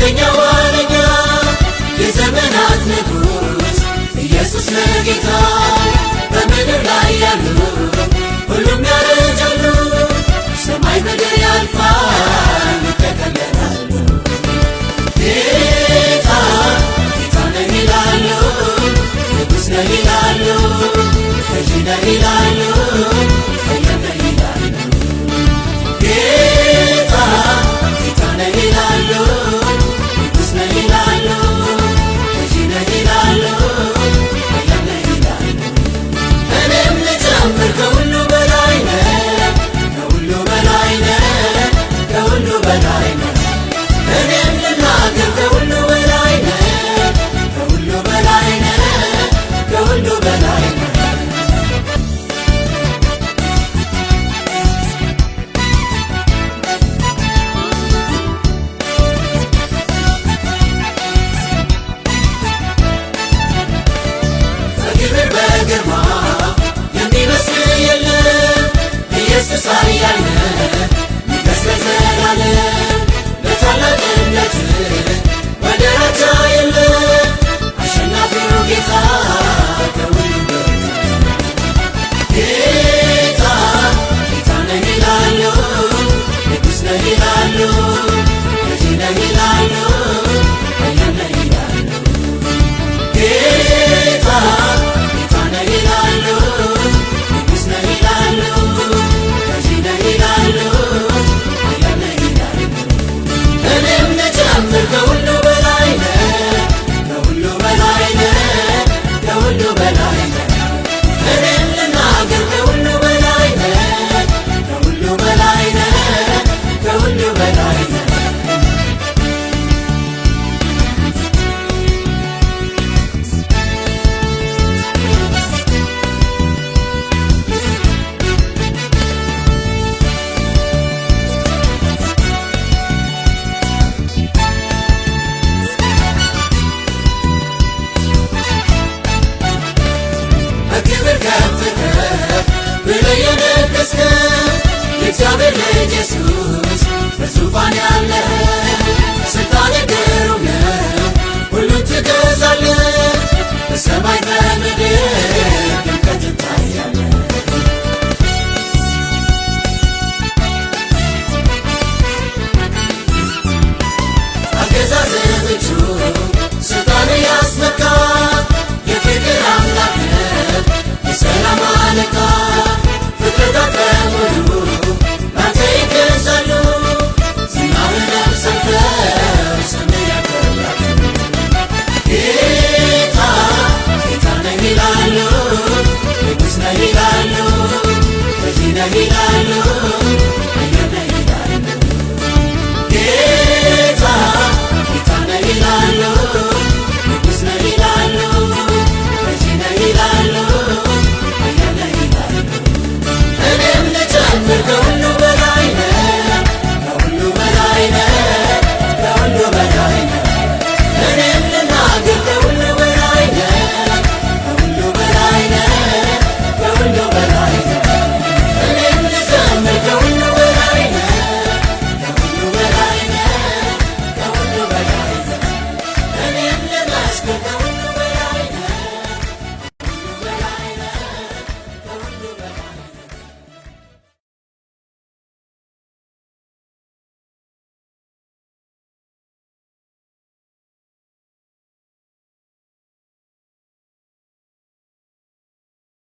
ፊተኛው ዋነኛ የዘመናት ንጉሥ ኢየሱስ ነው ጌታ። በምድር ላይ ያሉ ሁሉም ያረጃሉ፣ ሰማይ ምድር ያልፋል ይጠቀለላሉ። ጌታ ጌታ ነው ይላሉ፣ ንጉሥ ነው ይላሉ፣ ገዢ ነው ይላሉ፣ ኃያል ነው ይላሉ። ጌታ ጌታ ነው ይላሉ፣ ንጉሥ ነው ይላሉ፣ ገዢ ነው ይላሉ፣ ኃያል ነው ይላሉ። እኔም ልጨምር ከሁሉ በላይ ነህ፣ ከሁሉ በላይ ነህ፣ ከሁሉ በላይ ነህ። እኔም ልናገር ከሁሉ በላይ ነህ፣ ከሁሉ በላይ ነህ፣ ከሁሉ በላይ ነህ። በክብር በግርማ የሚመስል የለም፣ ኢየሱስ ኃያል ነው ንገሥ ለዘላለም። ለታላቅነትህ ወደር አቻ የለም፣ አሸናፊው ጌታ ከሁሉ በፊት። ጌታ ጌታ ነው ይላሉ፣ ንጉሥ ነው ይላሉ፣ ገዢ ነው ይላሉ፣ ኃያል ነው ይላሉ። ጌታ ጌታ ነው ይላሉ፣ ንጉሥ ነው ይላሉ፣ ገዢ ነው ይላሉ፣ ኃያል ነው ይላሉ። እኔም ልጨምር ከሁሉ በላይ ነህ፣ ከሁሉ በላይ ነህ፣ ከሁሉ በላይ ነህ። እኔም ልናገር ከሁሉ በላይ ነህ፣ ከሁሉ በላይ ነህ፣ ከሁሉ በላይ ነህ። በክብር ከፍ ከፍ ብለህ የነገሥከው የእግዚአብሔር ልጅ ኢየሱስ በዙፋን ያለህ፣ ስልጣን ግሩም ነው ሁሉን ትገዛለህ። በሰማይ በምድር ድምቀት ትታያለህ። አገዛዝህ ብቻ ስልጣን ያስመካ፣ የፍቅር አምላክ ነህ የሰላም አለቃ። ፍጥረታት በሙሉ ላንተ ይገዛሉ፣ ዝናህንም ሰምተው ስምህ ያከብራሉ። ጌታ ጌታ ነው ይላሉ፣ ንጉሥ ነው ይላሉ፣ ገዢ ነው ይላሉ፣